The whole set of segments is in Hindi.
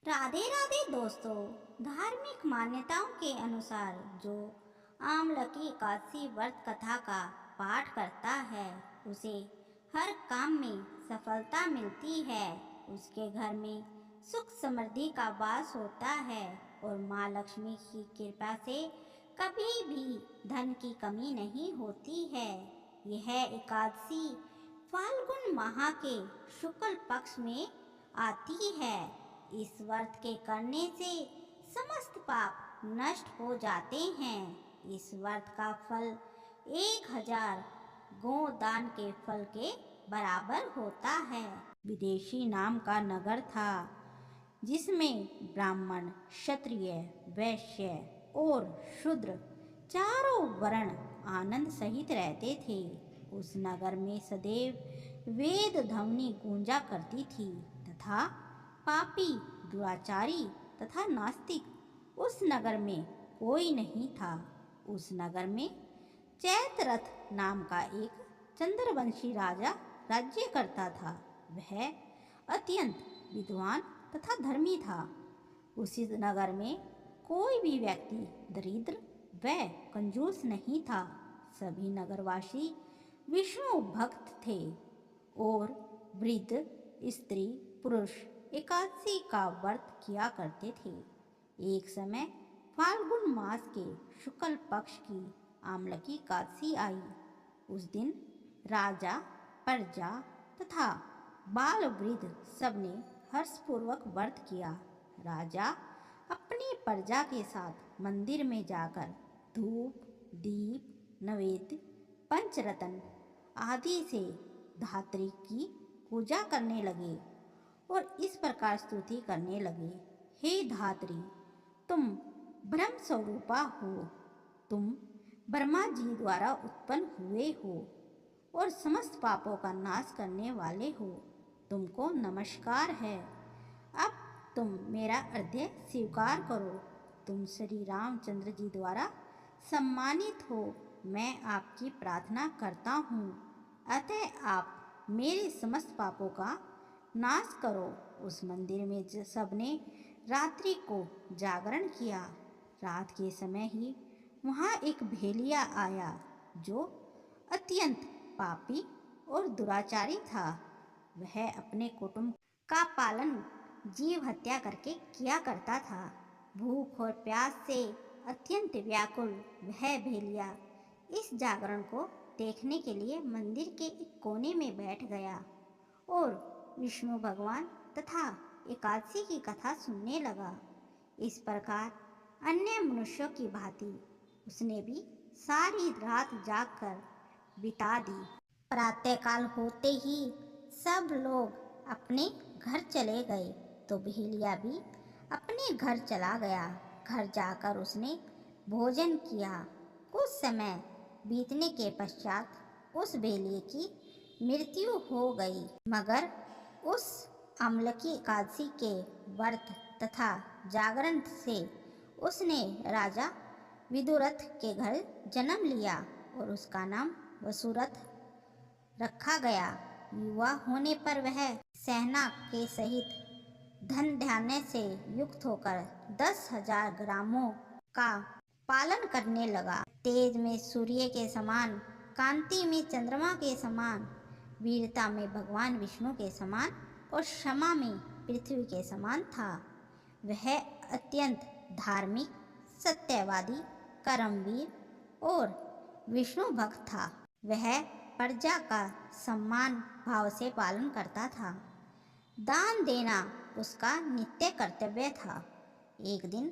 राधे राधे दोस्तों। धार्मिक मान्यताओं के अनुसार जो आमलकी एकादशी व्रत कथा का पाठ करता है उसे हर काम में सफलता मिलती है। उसके घर में सुख समृद्धि का वास होता है और माँ लक्ष्मी की कृपा से कभी भी धन की कमी नहीं होती है। यह एकादशी फाल्गुन माह के शुक्ल पक्ष में आती है। इस व्रत के करने से समस्त पाप नष्ट हो जाते हैं। इस व्रत का फल 1000 गोदान के फल के बराबर होता है। विदेशी नाम का नगर था जिसमें ब्राह्मण, क्षत्रिय, वैश्य और शूद्र चारों वर्ण आनंद सहित रहते थे। उस नगर में सदैव वेद ध्वनि गूंजा करती थी तथा पापी, दुराचारी तथा नास्तिक उस नगर में कोई नहीं था। उस नगर में चैत्ररथ नाम का एक चंद्रवंशी राजा राज्य करता था। वह अत्यंत विद्वान तथा धर्मी था। उसी नगर में कोई भी व्यक्ति दरिद्र व कंजूस नहीं था। सभी नगरवासी विष्णु भक्त थे और वृद्ध, स्त्री, पुरुष एकादशी का व्रत किया करते थे। एक समय फाल्गुन मास के शुक्ल पक्ष की आमलकी एकादशी आई। उस दिन राजा, प्रजा तथा बाल वृद्ध सबने हर्षपूर्वक व्रत किया। राजा अपनी प्रजा के साथ मंदिर में जाकर धूप, दीप, नैवेद्य, पंचरत्न आदि से धात्री की पूजा करने लगे और इस प्रकार स्तुति करने लगे। हे धात्री, तुम ब्रह्म स्वरूपा हो। तुम ब्रह्मा जी द्वारा उत्पन्न हुए हो और समस्त पापों का नाश करने वाले हो। तुमको नमस्कार है। अब तुम मेरा अर्घ्य स्वीकार करो। तुम श्री रामचंद्र जी द्वारा सम्मानित हो। मैं आपकी प्रार्थना करता हूँ, अतः आप मेरे समस्त पापों का नाश करो। उस मंदिर में सबने रात्रि को जागरण किया। रात के समय ही वहाँ एक भेलिया आया जो अत्यंत पापी और दुराचारी था। वह अपने कुटुंब का पालन जीव हत्या करके किया करता था। भूख और प्यास से अत्यंत व्याकुल वह भेलिया इस जागरण को देखने के लिए मंदिर के एक कोने में बैठ गया और विष्णु भगवान तथा एकादशी की कथा सुनने लगा। इस प्रकार अन्य मनुष्यों की भांति उसने भी सारी रात जागकर बिता दी। प्रातःकाल होते ही सब लोग अपने घर चले गए तो भेलिया भी अपने घर चला गया। घर जाकर उसने भोजन किया। कुछ समय बीतने के पश्चात उस भेलिए की मृत्यु हो गई। मगर उस आमलकी एकादशी के व्रत तथा जागरण से उसने राजा विदुरथ के घर जन्म लिया और उसका नाम वसुरथ रखा गया। युवा होने पर वह सेना के सहित धन धान्य से युक्त होकर 10,000 ग्रामों का पालन करने लगा। तेज में सूर्य के समान, कांति में चंद्रमा के समान, वीरता में भगवान विष्णु के समान और क्षमा में पृथ्वी के समान था। वह अत्यंत धार्मिक, सत्यवादी, कर्मवीर और विष्णु भक्त था। वह प्रजा का सम्मान भाव से पालन करता था। दान देना उसका नित्य कर्तव्य था। एक दिन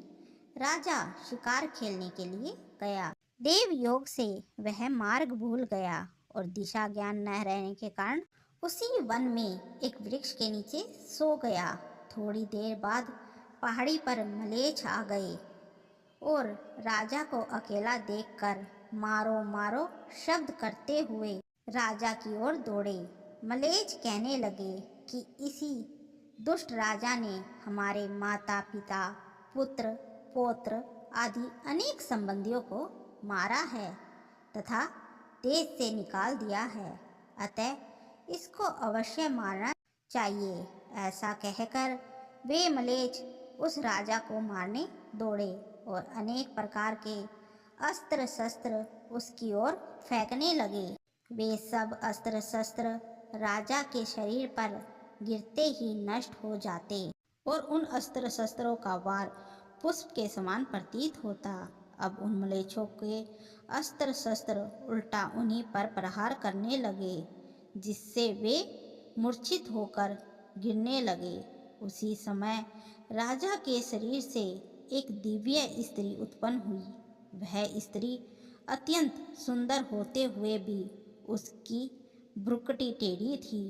राजा शिकार खेलने के लिए गया। देव योग से वह मार्ग भूल गया और दिशा ज्ञान न रहने के कारण उसी वन में एक वृक्ष के नीचे सो गया। थोड़ी देर बाद पहाड़ी पर मलेच्छ आ गए और राजा को अकेला देखकर मारो मारो शब्द करते हुए राजा की ओर दौड़े। मलेच्छ कहने लगे कि इसी दुष्ट राजा ने हमारे माता पिता, पुत्र, पौत्र आदि अनेक संबंधियों को मारा है तथा देश से निकाल दिया है, अतः इसको अवश्य मारना चाहिए। ऐसा कहकर वे मलेच्छ उस राजा को मारने दौड़े और अनेक प्रकार के अस्त्र शस्त्र उसकी ओर फेंकने लगे। वे सब अस्त्र शस्त्र राजा के शरीर पर गिरते ही नष्ट हो जाते और उन अस्त्र शस्त्रों का वार पुष्प के समान प्रतीत होता। अब उन म्लेच्छों के अस्त्र शस्त्र उल्टा उन्हीं पर प्रहार करने लगे, जिससे वे मूर्छित होकर गिरने लगे। उसी समय राजा के शरीर से एक दिव्य स्त्री उत्पन्न हुई। वह स्त्री अत्यंत सुंदर होते हुए भी उसकी भ्रुकुटी टेढ़ी थी।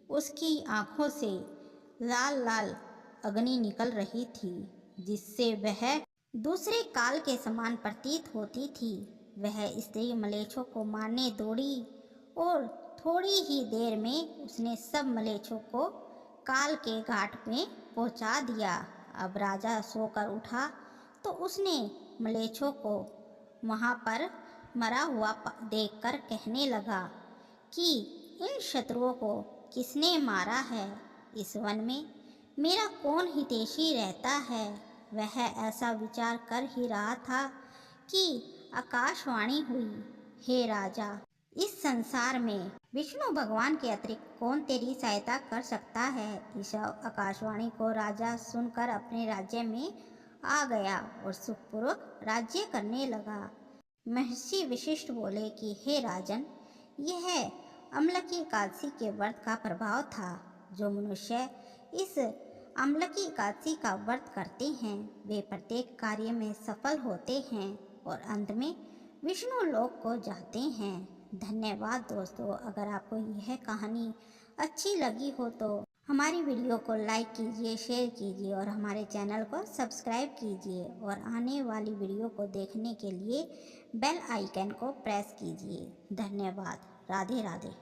उसकी आंखों से लाल लाल अग्नि निकल रही थी, जिससे वह दूसरे काल के समान प्रतीत होती थी। वह स्त्री म्लेच्छों को मारने दौड़ी और थोड़ी ही देर में उसने सब म्लेच्छों को काल के घाट में पहुंचा दिया। अब राजा सोकर उठा तो उसने म्लेच्छों को वहां पर मरा हुआ देखकर कहने लगा कि इन शत्रुओं को किसने मारा है? इस वन में मेरा कौन हितैषी रहता है? वह ऐसा विचार कर ही रहा था कि आकाशवाणी हुई, हे राजा, इस संसार में विष्णु भगवान के अतिरिक्त कौन तेरी सहायता कर सकता है? इस आकाशवाणी को राजा सुनकर अपने राज्य में आ गया और सुखपूर्वक राज्य करने लगा। महर्षि वशिष्ठ बोले कि हे राजन, यह अम्लकी एकादशी के व्रत का प्रभाव था। जो मनुष्य इस अम्लकी एकादशी का व्रत करते हैं वे प्रत्येक कार्य में सफल होते हैं और अंत में विष्णु लोक को जाते हैं। धन्यवाद दोस्तों। अगर आपको यह कहानी अच्छी लगी हो तो हमारी वीडियो को लाइक कीजिए, शेयर कीजिए और हमारे चैनल को सब्सक्राइब कीजिए और आने वाली वीडियो को देखने के लिए बेल आइकन को प्रेस कीजिए। धन्यवाद। राधे राधे।